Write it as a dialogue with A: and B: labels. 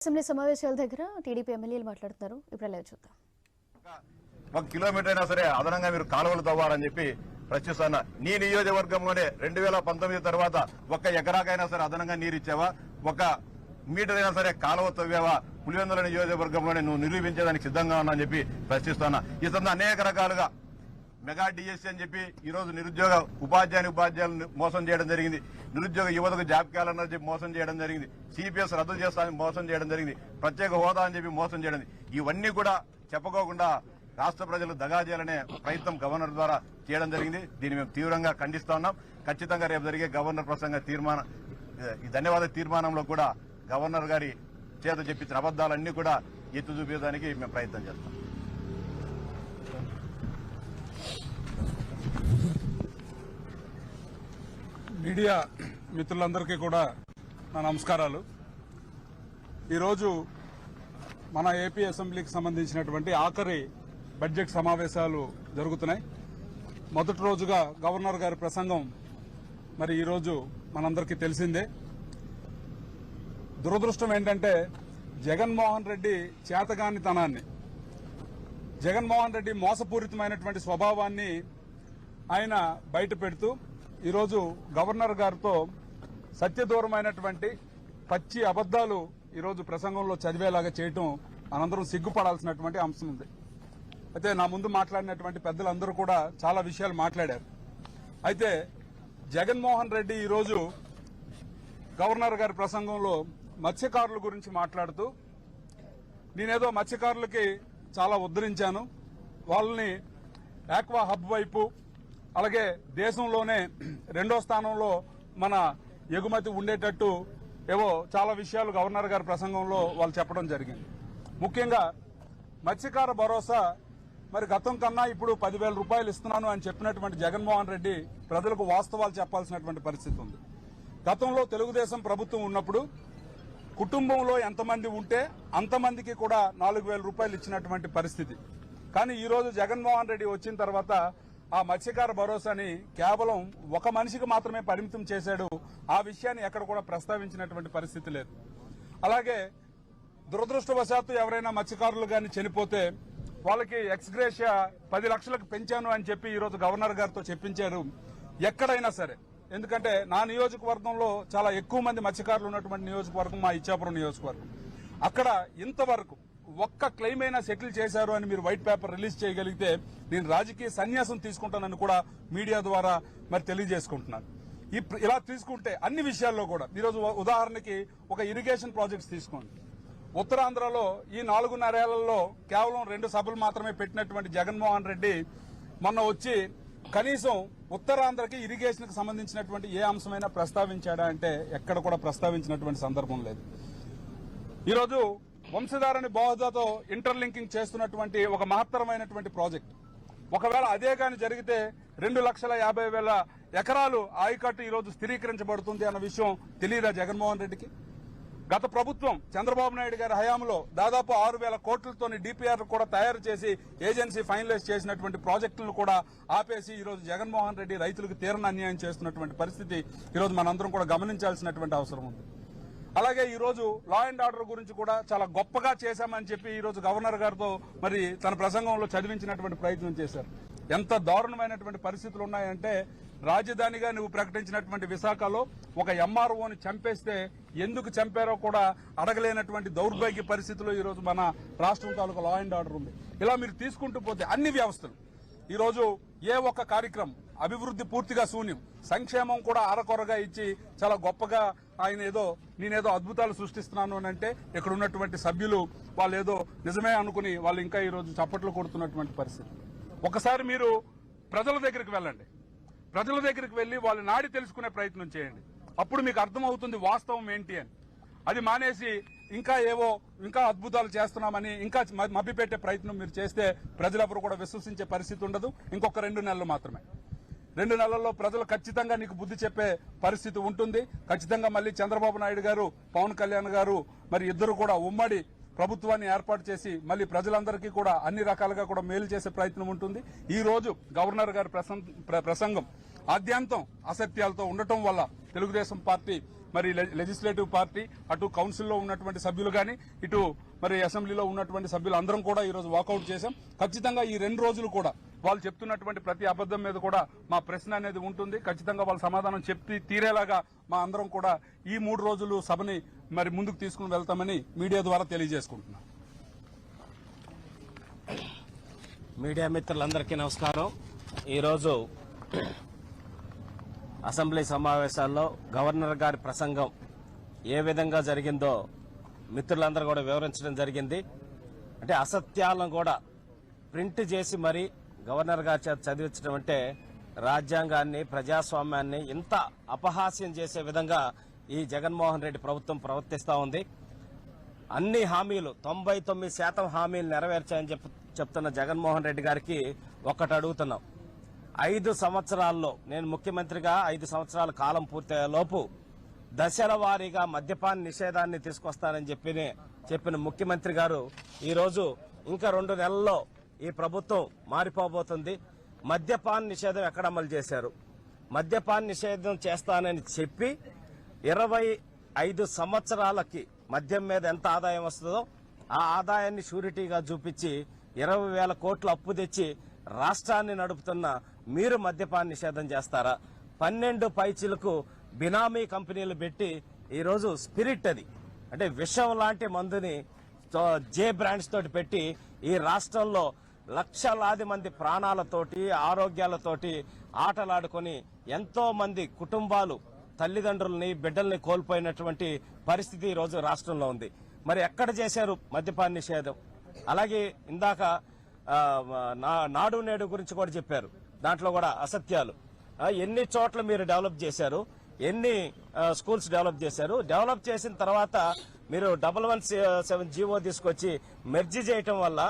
A: Assembly సమావేశాల దగ్గర TDP ఎమ్మెల్యేలు మాట్లాడుతున్నారు. ఇప్పుడు లైవ్ చూద్దాం.
B: 1 కిలోమీటర్ అయినా సరే అదనంగా మీరు కాలువలు తవ్వాలని చెప్పి ప్రశ్నిస్తున్నా. నీ నియోజకవర్గంలోనే 2019 తర్వాత 1 ఎకరాకైనా సరే అదనంగా నీరు ఇచ్చావా? 1 మీటర్ అయినా సరే కాలువ తవ్వావా? పులివెందుల నియోజకవర్గంలోనే నువ్వు నిరూపించేదానికి సిద్ధంగా ఉన్నా అని చెప్పి ప్రశ్నిస్తున్నా. ఈ సందర్భంగా అనేక రకాలుగా మెగా డిఎస్సీ అని చెప్పి ఈ రోజు నిరుద్యోగ ఉపాధ్యాయులను మోసం చేయడం జరిగింది. నిరుద్యోగ యువతకు జాబ్ క్యాలెండర్ చెప్పి మోసం చేయడం జరిగింది. సిపిఎస్ రద్దు చేస్తానని మోసం చేయడం జరిగింది. ప్రత్యేక హోదా అని చెప్పి మోసం చేయడం. ఇవన్నీ కూడా చెప్పుకోకుండా రాష్ట్ర ప్రజలు దగా చేయాలనే ప్రయత్నం గవర్నర్ ద్వారా చేయడం జరిగింది. దీన్ని మేము తీవ్రంగా ఖండిస్తా ఉన్నాం. ఖచ్చితంగా రేపు జరిగే గవర్నర్ ప్రసంగ ఈ ధన్యవాద తీర్మానంలో కూడా గవర్నర్ గారి చేత చెప్పించిన అబద్దాలన్నీ కూడా ఎత్తి చూపించడానికి మేము ప్రయత్నం చేస్తాం.
C: మీడియా మిత్రులందరికీ కూడా నా నమస్కారాలు. ఈరోజు మన ఏపీ అసెంబ్లీకి సంబంధించినటువంటి ఆఖరి బడ్జెట్ సమావేశాలు జరుగుతున్నాయి. మొదటి రోజుగా గవర్నర్ గారి ప్రసంగం మరి ఈరోజు మనందరికీ తెలిసిందే. దురదృష్టం ఏంటంటే జగన్మోహన్ రెడ్డి చేతగానితనాన్ని, జగన్మోహన్ రెడ్డి మోసపూరితమైనటువంటి స్వభావాన్ని ఆయన బయట పెడుతూ ఈరోజు గవర్నర్ గారితో సత్యదూరమైనటువంటి పచ్చి అబద్దాలు ఈరోజు ప్రసంగంలో చదివేలాగా చేయటం మనందరం సిగ్గుపడాల్సినటువంటి అంశం ఉంది. అయితే నా ముందు మాట్లాడినటువంటి పెద్దలందరూ కూడా చాలా విషయాలు మాట్లాడారు. అయితే జగన్మోహన్ రెడ్డి ఈరోజు గవర్నర్ గారి ప్రసంగంలో మత్స్యకారుల గురించి మాట్లాడుతూ, నేనేదో మత్స్యకారులకి చాలా ఉద్ధరించాను, వాళ్ళని ఆక్వా హబ్ వైపు, అలాగే దేశంలోనే 2వ స్థానంలో మన ఎగుమతి ఉండేటట్టు ఏవో చాలా విషయాలు గవర్నర్ గారి ప్రసంగంలో వాళ్ళు చెప్పడం జరిగింది. ముఖ్యంగా మత్స్యకార భరోసా మరి గతం కన్నా ఇప్పుడు 10,000 రూపాయలు ఇస్తున్నాను అని చెప్పినటువంటి జగన్మోహన్ రెడ్డి ప్రజలకు వాస్తవాలు చెప్పాల్సినటువంటి పరిస్థితి ఉంది. గతంలో తెలుగుదేశం ప్రభుత్వం ఉన్నప్పుడు కుటుంబంలో ఎంతమంది ఉంటే అంతమందికి కూడా 4,000 రూపాయలు ఇచ్చినటువంటి పరిస్థితి. కానీ ఈ రోజు జగన్మోహన్ రెడ్డి వచ్చిన తర్వాత ఆ మత్స్యకార భరోసాని కేవలం 1 మనిషికి మాత్రమే పరిమితం చేశాడు. ఆ విషయాన్ని ఎక్కడ కూడా ప్రస్తావించినటువంటి పరిస్థితి లేదు. అలాగే దురదృష్టవశాత్తు ఎవరైనా మత్స్యకారులు గాని చనిపోతే వాళ్ళకి ఎక్స్గ్రేషియా 10 లక్షలకు పెంచాను అని చెప్పి ఈరోజు గవర్నర్ గారితో చెప్పించారు. ఎక్కడైనా సరే, ఎందుకంటే నా నియోజకవర్గంలో చాలా ఎక్కువ మంది మత్స్యకారులు ఉన్నటువంటి నియోజకవర్గం మా ఇచ్చాపురం నియోజకవర్గం. అక్కడ ఇంతవరకు 1 క్లెయిమ్ అయినా సెటిల్ చేశారు అని మీరు వైట్ పేపర్ రిలీజ్ చేయగలిగితే నేను రాజకీయ సన్యాసం తీసుకుంటానని కూడా మీడియా ద్వారా మరి తెలియజేసుకుంటున్నాను. ఇలా తీసుకుంటే అన్ని విషయాల్లో కూడా ఈరోజు ఉదాహరణకి ఒక ఇరిగేషన్ ప్రాజెక్ట్స్ తీసుకోండి. ఉత్తరాంధ్రలో ఈ 4.5 ఏళ్లలో కేవలం 2 సభలు మాత్రమే పెట్టినటువంటి జగన్మోహన్ రెడ్డి మొన్న వచ్చి కనీసం ఉత్తరాంధ్రకి ఇరిగేషన్ కి సంబంధించినటువంటి ఏ అంశమైనా ప్రస్తావించాడా అంటే ఎక్కడ కూడా ప్రస్తావించినటువంటి సందర్భం లేదు. ఈరోజు వంశధారని బోధతో ఇంటర్లింకింగ్ చేస్తున్నటువంటి ఒక మహత్తరమైనటువంటి ప్రాజెక్ట్, ఒకవేళ అదే కానీ జరిగితే 2,50,000 ఎకరాలు ఆయకట్టు ఈరోజు స్థిరీకరించబడుతుంది అన్న విషయం తెలియదా జగన్మోహన్ రెడ్డికి? గత ప్రభుత్వం చంద్రబాబు నాయుడు గారి హయాంలో దాదాపు 6,000 కోట్లతోని డిపిఆర్ కూడా తయారు చేసి ఏజెన్సీ ఫైనలైజ్ చేసినటువంటి ప్రాజెక్టులను కూడా ఆపేసి ఈరోజు జగన్మోహన్ రెడ్డి రైతులకు తీరని అన్యాయం చేస్తున్నటువంటి పరిస్థితి ఈరోజు మనందరం కూడా గమనించాల్సినటువంటి అవసరం ఉంది. అలాగే ఈరోజు లా అండ్ ఆర్డర్ గురించి కూడా చాలా గొప్పగా చేశామని చెప్పి ఈరోజు గవర్నర్ గారితో మరి తన ప్రసంగంలో చదివించినటువంటి ప్రయత్నం చేశారు. ఎంత దారుణమైనటువంటి పరిస్థితులు ఉన్నాయంటే, రాజధానిగా నువ్వు ప్రకటించినటువంటి విశాఖలో ఒక ఎంఆర్ఓని చంపేస్తే ఎందుకు చంపారో కూడా అడగలేనటువంటి దౌర్భాగ్య పరిస్థితుల్లో ఈరోజు మన రాష్ట్రం తాలూకా లా అండ్ ఆర్డర్ ఉంది. ఇలా మీరు తీసుకుంటూ పోతే అన్ని వ్యవస్థలు ఈరోజు ఏ ఒక్క కార్యక్రమం, అభివృద్ధి పూర్తిగా శూన్యం, సంక్షేమం కూడా అరకొరగా ఇచ్చి చాలా గొప్పగా నేనేదో అద్భుతాలు సృష్టిస్తున్నాను అని అంటే ఇక్కడ ఉన్నటువంటి సభ్యులు వాళ్ళు ఏదో నిజమే అనుకుని వాళ్ళు ఇంకా ఈరోజు చప్పట్లు కొడుతున్నటువంటి పరిస్థితి. ఒకసారి మీరు ప్రజల దగ్గరికి వెళ్ళండి, ప్రజల దగ్గరికి వెళ్లి వాళ్ళ నాడి తెలుసుకునే ప్రయత్నం చేయండి. అప్పుడు మీకు అర్థమవుతుంది వాస్తవం ఏంటి అని. అది మానేసి ఇంకా అద్భుతాలు చేస్తున్నామని ఇంకా మభ్యపెట్టే ప్రయత్నం మీరు చేస్తే ప్రజలెవరు కూడా విశ్వసించే పరిస్థితి ఉండదు. ఇంకొక 2 నెలలు మాత్రమే. 2 నెలల్లో ప్రజలు ఖచ్చితంగా నీకు బుద్ధి చెప్పే పరిస్థితి ఉంటుంది. ఖచ్చితంగా మళ్ళీ చంద్రబాబు నాయుడు గారు, పవన్ కళ్యాణ్ గారు మరి ఇద్దరు కూడా ఉమ్మడి ప్రభుత్వాన్ని ఏర్పాటు చేసి మళ్ళీ ప్రజలందరికీ కూడా అన్ని రకాలుగా కూడా మేలు చేసే ప్రయత్నం ఉంటుంది. ఈ రోజు గవర్నర్ గారి ప్రసంగం ఆద్యంతం అసత్యాలతో ఉండటం వల్ల తెలుగుదేశం పార్టీ మరి లెజిస్లేటివ్ పార్టీ అటు కౌన్సిల్లో ఉన్నటువంటి సభ్యులు కానీ ఇటు మరి అసెంబ్లీలో ఉన్నటువంటి సభ్యులు అందరం కూడా ఈ రోజు వాకౌట్ చేశాం. ఖచ్చితంగా ఈ 2 రోజులు కూడా వాళ్ళు చెప్తున్నటువంటి ప్రతి అబద్దం మీద కూడా మా ప్రశ్న అనేది ఉంటుంది. ఖచ్చితంగా వాళ్ళు సమాధానం చెప్పి తీరేలాగా మా అందరం కూడా ఈ 3 రోజులు సభని మరి ముందుకు తీసుకుని వెళ్తామని మీడియా ద్వారా తెలియజేసుకుంటున్నాం.
D: మీడియా మిత్రులందరికీ నమస్కారం. ఈరోజు అసెంబ్లీ సమావేశాల్లో గవర్నర్ గారి ప్రసంగం ఏ విధంగా జరిగిందో మిత్రులందరూ కూడా వివరించడం జరిగింది. అంటే అసత్యాలను కూడా ప్రింట్ చేసి మరి గవర్నర్ గారి చేత చదివించడం అంటే రాజ్యాంగాన్ని, ప్రజాస్వామ్యాన్ని ఇంత అపహాస్యం చేసే విధంగా ఈ జగన్మోహన్ రెడ్డి ప్రభుత్వం ప్రవర్తిస్తూ ఉంది. అన్ని హామీలు 99% హామీలు నెరవేర్చాయని చెప్తున్న జగన్మోహన్ రెడ్డి గారికి ఒక్కటి అడుగుతున్నాం. 5 సంవత్సరాల్లో నేను ముఖ్యమంత్రిగా 5 సంవత్సరాల కాలం పూర్తయ్యే లోపు దశల వారీగా మద్యపాన నిషేధాన్ని తీసుకొస్తానని చెప్పిన ముఖ్యమంత్రి గారు ఈరోజు ఇంకా 2 నెలల్లో ఈ ప్రభుత్వం మారిపోబోతుంది. మద్యపాన నిషేధం ఎక్కడ అమలు చేశారు? మద్యపాన నిషేధం చేస్తానని చెప్పి 25 సంవత్సరాలకి మద్యం మీద ఎంత ఆదాయం వస్తుందో ఆ ఆదాయాన్ని షూరిటీగా చూపించి 20,000 కోట్లు అప్పు తెచ్చి రాష్ట్రాన్ని నడుపుతున్న మీరు మద్యపాన నిషేధం చేస్తారా? 12 పైచీలకు బినామీ కంపెనీలు పెట్టి ఈరోజు స్పిరిట్ అది అంటే విషం లాంటి మందుని జే బ్రాండ్స్ తోటి పెట్టి ఈ రాష్ట్రంలో లక్షలాది మంది ప్రాణాలతోటి ఆరోగ్యాలతోటి ఆటలాడుకొని ఎంతో మంది కుటుంబాలు తల్లిదండ్రుల్ని బిడ్డల్ని కోల్పోయినటువంటి పరిస్థితి ఈ రోజు రాష్ట్రంలో ఉంది. మరి ఎక్కడ చేశారు మద్యపాన నిషేధం? అలాగే ఇందాక నాడు నేడు గురించి కూడా చెప్పారు. దాంట్లో కూడా అసత్యాలు. ఎన్ని చోట్ల మీరు డెవలప్ చేశారు? ఎన్ని స్కూల్స్ డెవలప్ చేశారు? డెవలప్ చేసిన తర్వాత మీరు 117 జీవో తీసుకొచ్చి మెర్జీ చేయటం వల్ల